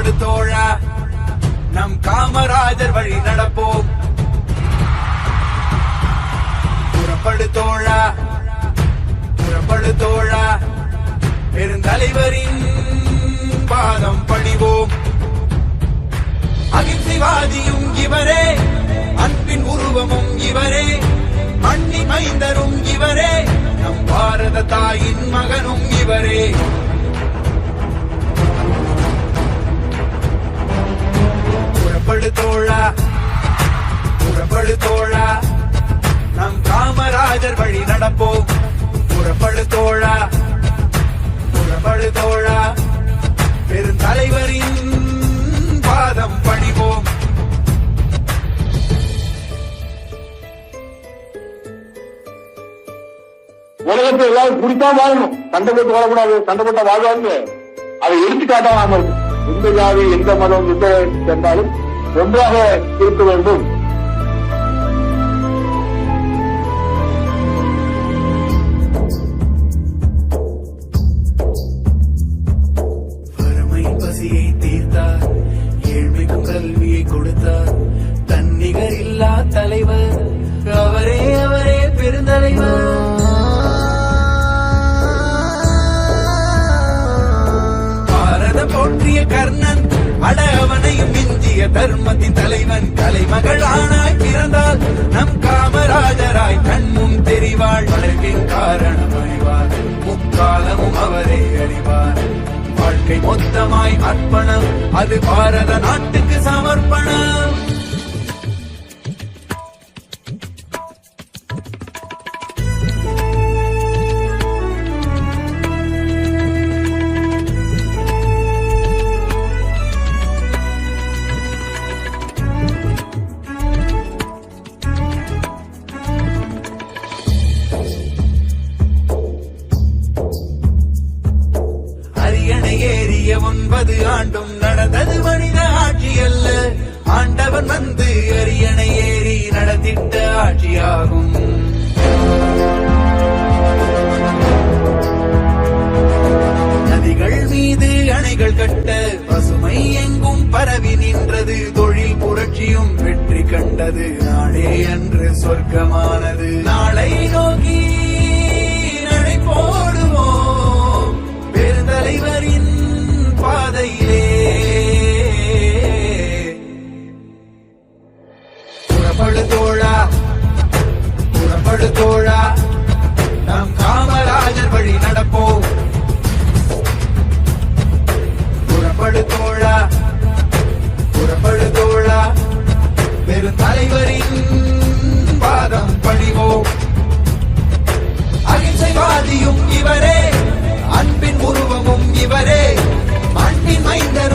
புறப்படு தோழா நம் காமராஜர் வழி நடப்போம். புறப்படு தோழா புறப்படு தோழா பெருந்தலைவரின் பாதம் பணிவோம். அகிம்சைவாதியும் இவரே, அன்பின் உருவமும் இவரே, மண்ணி மைந்தரும் இவரே, நம் பாரத தாயின் மகனும் இவரே. புறப்படு தோழா புறப்படு தோழா நம் காமராஜர் வழி நடப்போம். புறப்படு தோழா புறப்படு தோழா பெருந்தலைவரின் பாதம் பணிவோம். உலகத்தை எல்லாரும் குடித்தா வாழணும், சண்டை போட்டு வாழக்கூடாது. சண்டை போட்டா வாழ்வாங்க, அதை எடுத்துக்காட்டாம இருக்கும். எந்த ஜாதி எந்த மதம் எந்த சென்றாலும் ஒன்றாக இருக்க வேண்டும். வறுமை பசியை தீர்த்தார், ஏழ்மைக்கும் கல்வியை கொடுத்தார், தன்னிகர் இல்லா தலைவர் அவரே அவரே பெருந்தலைவர். போற்றிய கர்ணன் அட அவனையும் மிஞ்சிய தர்மத்தின் தலைவன். கலைமகளானாய் பிறந்தால் நம் காமராஜராய் கண்முன் தெரிவாள். வளர்ப்பின் காரணம் அறிவார், முக்காலமும் அவரே அறிவார். வாழ்க்கை மொத்தமாய் அர்ப்பணம், அது பாரத நாட்டுக்கு சமர்ப்பணம். ஏறிய 9 ஆண்டும் நடந்தது மனித ஆட்சி அல்ல, ஆண்டவன் வந்து அரியணை ஏறி நடத்திட்ட ஆட்சியாகும். நதிகள் மீது அணைகள் கட்ட பசுமை எங்கும் பரவி நின்றது. தொழில் புரட்சியும் வெற்றி கண்டது, நாடே அன்று சொர்க்கமானது. நாளை நோக்கி நடை போடுவோம் பெருந்தலைவரின் பாதையிலே. புறப்படு தோழா புறப்படு தோழா நம் காமராஜர் வழி நடப்போம். புறப்படு தோழா புறப்படு தோழா பெருந்தலைவரின் பாதம் பணிவோம். அகிம்சைவாதியும் இவரே, அன்பின் உருவமும் இவரே, மண்ணின் மைந்தரும்